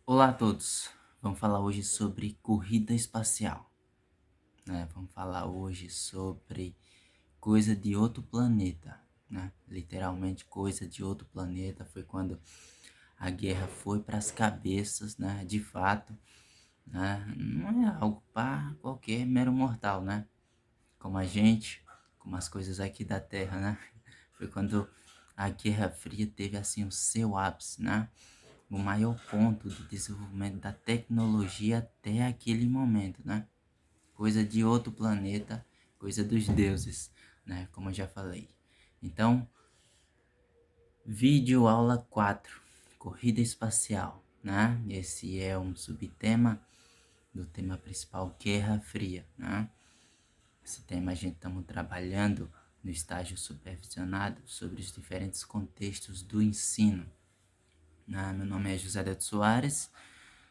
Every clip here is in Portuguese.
Olá a todos, vamos falar hoje sobre corrida espacial, né? Vamos falar hoje sobre coisa de outro planeta, né? Literalmente coisa de outro planeta. Foi quando a guerra foi para as cabeças, né? De fato, né? Não é algo para qualquer mero mortal, né? Como a gente, como as coisas aqui da Terra, né? Foi quando a Guerra Fria teve assim o seu ápice, né? O maior ponto de desenvolvimento da tecnologia até aquele momento, né? Coisa de outro planeta, coisa dos deuses, né? Como eu já falei. Então, vídeo aula 4, corrida espacial, né? Esse é um subtema do tema principal, Guerra Fria, né? Esse tema a gente estamos trabalhando no estágio supervisionado sobre os diferentes contextos do ensino. Meu nome é José Deto Soares,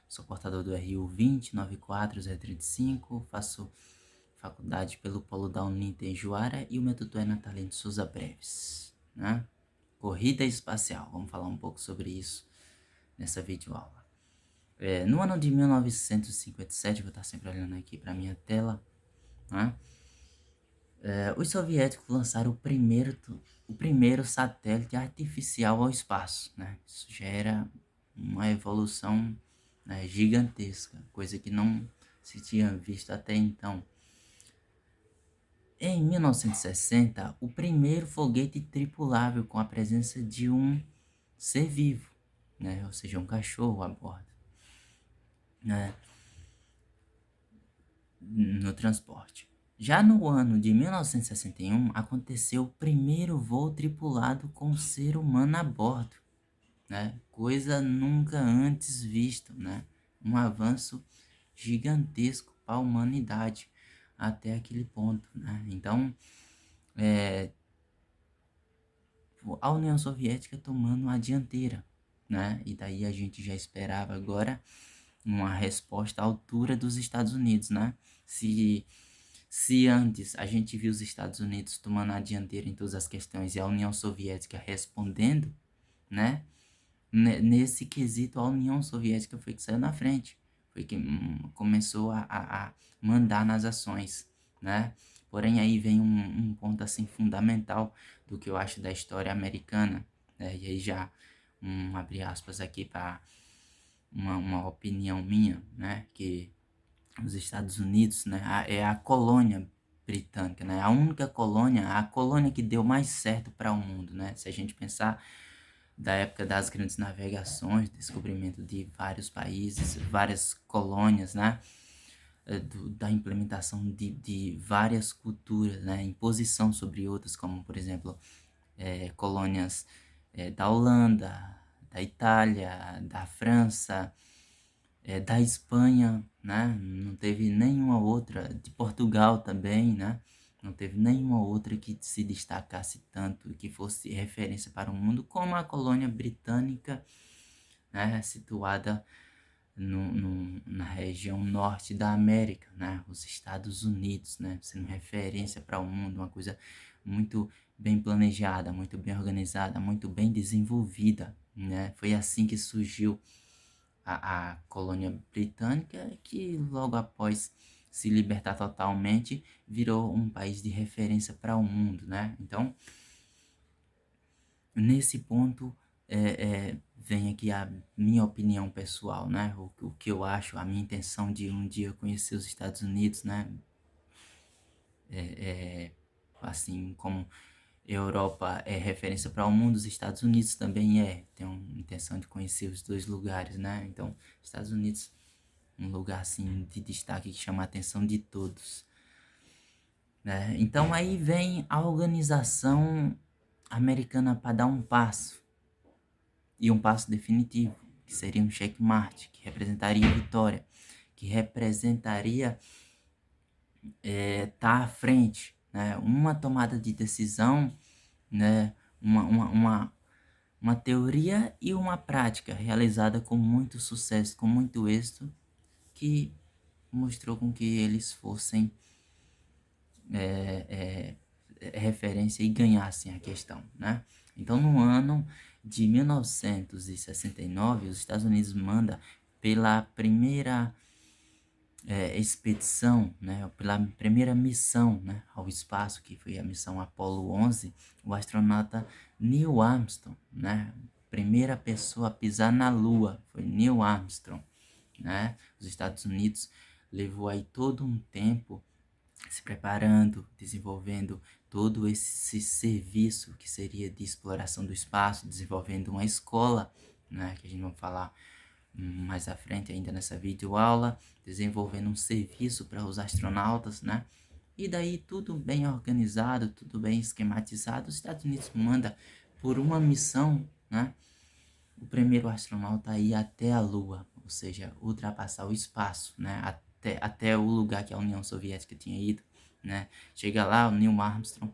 sou portador do RU 2094035, faço faculdade pelo Polo da Uninter em Juara e o meu tutor é Natalino de Souza Breves, né? Corrida espacial, vamos falar um pouco sobre isso nessa videoaula. No ano de 1957, vou estar sempre olhando aqui para minha tela, né? Os soviéticos lançaram o primeiro satélite artificial ao espaço, né? Isso já era uma evolução, né, gigantesca, coisa que não se tinha visto até então. Em 1960, o primeiro foguete tripulável com a presença de um ser vivo, né? Ou seja, um cachorro a bordo, né? No transporte. Já no ano de 1961, aconteceu o primeiro voo tripulado com um ser humano a bordo, né? Coisa nunca antes vista, né? Um avanço gigantesco para a humanidade até aquele ponto, né? Então, a União Soviética tomando a dianteira, né? E daí a gente já esperava agora uma resposta à altura dos Estados Unidos, né? Se Se antes a gente viu os Estados Unidos tomando a dianteira em todas as questões e a União Soviética respondendo, né? Nesse quesito, a União Soviética foi que saiu na frente, foi que começou a mandar nas ações, né? Porém, aí vem um ponto assim fundamental do que eu acho da história americana, né? E aí já abre aspas aqui para uma opinião minha, né? Que os Estados Unidos, né, é a colônia britânica, né, a colônia que deu mais certo para o mundo, né, se a gente pensar da época das grandes navegações, descobrimento de vários países, várias colônias, né, da implementação de várias culturas, né, imposição sobre outras, como por exemplo, colônias da Holanda, da Itália, da França, da Espanha, né? Não teve nenhuma outra, de Portugal também, né? Não teve nenhuma outra que se destacasse tanto, que fosse referência para o mundo, como a colônia britânica, né? Situada na região norte da América, né? Os Estados Unidos, né? Sendo referência para o mundo, uma coisa muito bem planejada, muito bem organizada, muito bem desenvolvida, né? Foi assim que surgiu a colônia britânica, que logo após se libertar totalmente, virou um país de referência para o mundo, né? Então, nesse ponto, vem aqui a minha opinião pessoal, né? O que eu acho, a minha intenção de um dia conhecer os Estados Unidos, né? Assim como Europa é referência para o mundo, os Estados Unidos também tenho intenção de conhecer os dois lugares, né? Então, Estados Unidos, um lugar assim de destaque que chama a atenção de todos, né? Então aí vem a organização americana para dar um passo, e um passo definitivo, que seria um checkmate, que representaria vitória, que representaria tá à frente, né? Uma tomada de decisão, né? Uma teoria e uma prática realizada com muito sucesso, com muito êxito, que mostrou com que eles fossem referência e ganhassem a questão, né? Então, no ano de 1969, os Estados Unidos manda pela primeira expedição, né, pela primeira missão, né, ao espaço, que foi a missão Apollo 11, o astronauta Neil Armstrong, né, primeira pessoa a pisar na Lua, foi Neil Armstrong, né. Os Estados Unidos levou aí todo um tempo se preparando, desenvolvendo todo esse serviço que seria de exploração do espaço, desenvolvendo uma escola, né, que a gente vai falar mais à frente ainda nessa videoaula, desenvolvendo um serviço para os astronautas, né? E daí tudo bem organizado, tudo bem esquematizado, os Estados Unidos manda por uma missão, né? O primeiro astronauta a ir até a Lua, ou seja, ultrapassar o espaço, né? Até o lugar que a União Soviética tinha ido, né? Chega lá, o Neil Armstrong,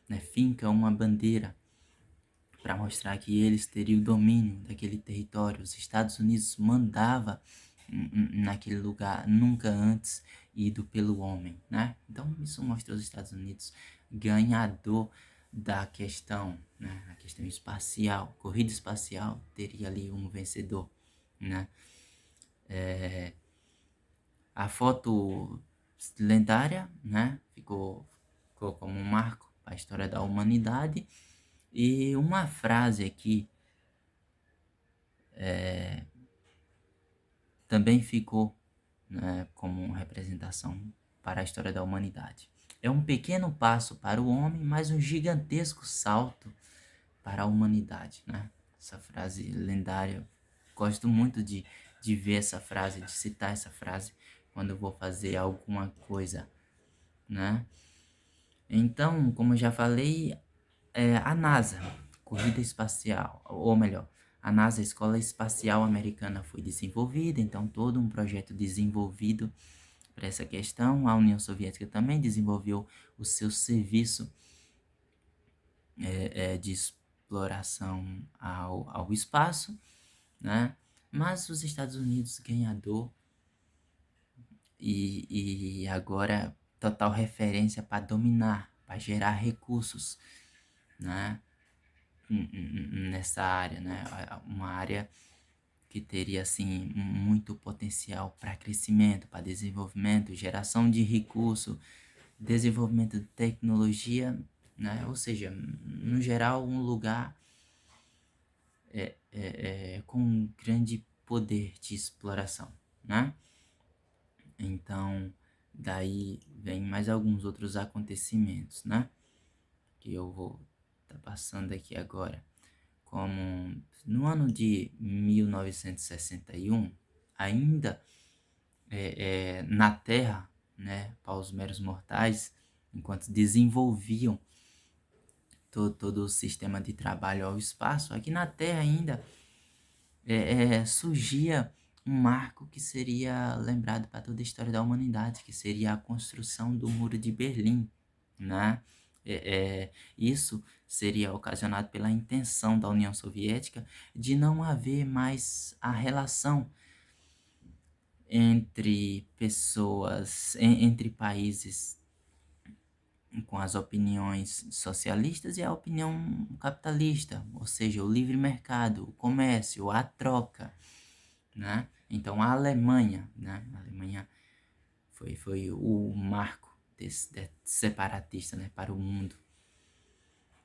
né, finca uma bandeira para mostrar que eles teriam o domínio daquele território. Os Estados Unidos mandava naquele lugar nunca antes ido pelo homem, né? Então isso mostra os Estados Unidos ganhador da questão, né? A questão espacial, corrida espacial, teria ali um vencedor, né? A foto lendária, né? Ficou como um marco para a história da humanidade. E uma frase aqui também ficou, né, como representação para a história da humanidade. É um pequeno passo para o homem, mas um gigantesco salto para a humanidade, né? Essa frase lendária, gosto muito de ver essa frase, de citar essa frase quando eu vou fazer alguma coisa, né? Então, como eu já falei, a NASA, corrida espacial, ou melhor, a NASA, a Escola Espacial Americana, foi desenvolvida, então todo um projeto desenvolvido para essa questão. A União Soviética também desenvolveu o seu serviço de exploração ao espaço, né? Mas os Estados Unidos ganhador e agora total referência para dominar, para gerar recursos, né? Nessa área, né? Uma área que teria assim muito potencial para crescimento, para desenvolvimento, geração de recurso, desenvolvimento de tecnologia, né? Ou seja, no geral, um lugar com um grande poder de exploração, né? Então, daí vem mais alguns outros acontecimentos, né? Que eu vou estar passando aqui agora. Como no ano de 1961, ainda na Terra, né, para os meros mortais, enquanto desenvolviam todo o sistema de trabalho ao espaço, aqui na Terra ainda surgia um marco que seria lembrado para toda a história da humanidade, que seria a construção do Muro de Berlim, né? Isso seria ocasionado pela intenção da União Soviética de não haver mais a relação entre pessoas, entre países com as opiniões socialistas e a opinião capitalista, ou seja, o livre mercado, o comércio, a troca, né? Então a Alemanha, né? A Alemanha foi o marco desse separatista, né, para o mundo.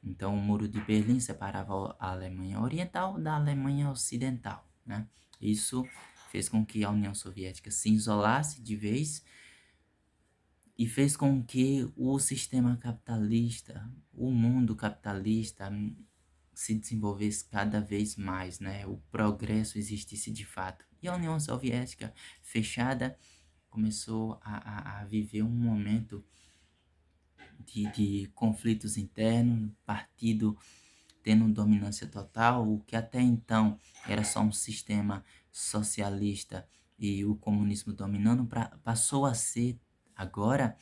Então o Muro de Berlim separava a Alemanha Oriental da Alemanha Ocidental, né? Isso fez com que a União Soviética se isolasse de vez e fez com que o sistema capitalista, o mundo capitalista se desenvolvesse cada vez mais, né? O progresso existisse de fato. E a União Soviética, fechada, começou a viver um momento de conflitos internos, partido tendo dominância total, o que até então era só um sistema socialista e o comunismo dominando, passou a ser agora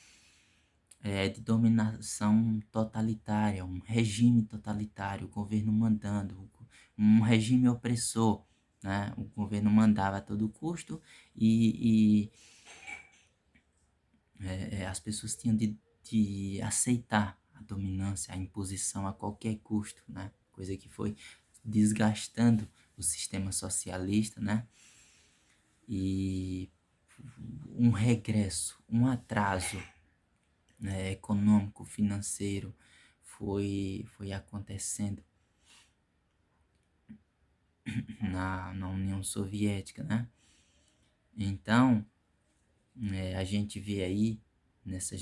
de dominação totalitária, um regime totalitário, o governo mandando, um regime opressor, né? O governo mandava a todo custo e as pessoas tinham de aceitar a dominância, a imposição a qualquer custo, né? Coisa que foi desgastando o sistema socialista, né? e um regresso, um atraso, né, econômico, financeiro foi acontecendo na União Soviética, né? Então, a gente vê aí nesse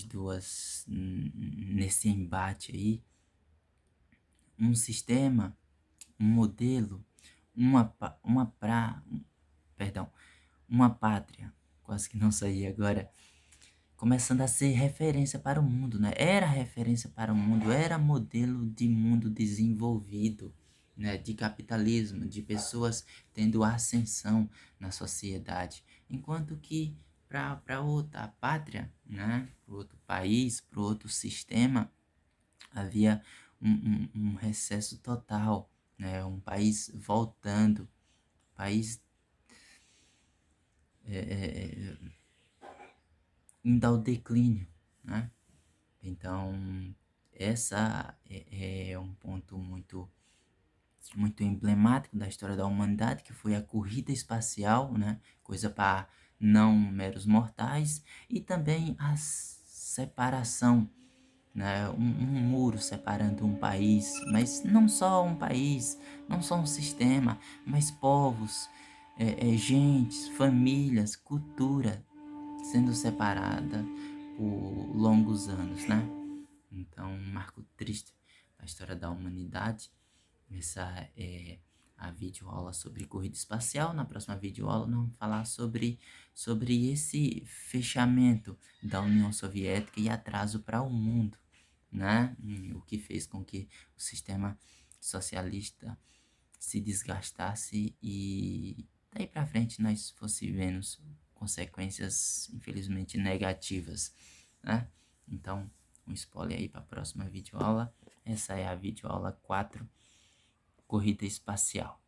embate aí, um sistema, um modelo, uma, pa- uma pra, perdão, uma pátria, quase que não saí agora, começando a ser referência para o mundo, né? Era referência para o mundo, era modelo de mundo desenvolvido, né? De capitalismo, de pessoas tendo ascensão na sociedade, enquanto que para outra pátria, né? Para outro país, para outro sistema, havia um recesso total, né? Um país voltando, país é, é, é, indo ao declínio, né? Então, essa é um ponto muito emblemático da história da humanidade, que foi a corrida espacial, né? Coisa para não meros mortais, e também a separação, né? Um muro separando um país, mas não só um país, não só um sistema, mas povos, gentes, famílias, cultura sendo separada por longos anos, né? Então, um marco triste da história da humanidade. Essa é a videoaula sobre corrida espacial. Na próxima videoaula, nós vamos falar sobre esse fechamento da União Soviética e atraso para o mundo, né? O que fez com que o sistema socialista se desgastasse e daí para frente nós fosse vendo consequências infelizmente negativas, né? Então, um spoiler aí para a próxima videoaula. Essa é a videoaula 4, corrida espacial.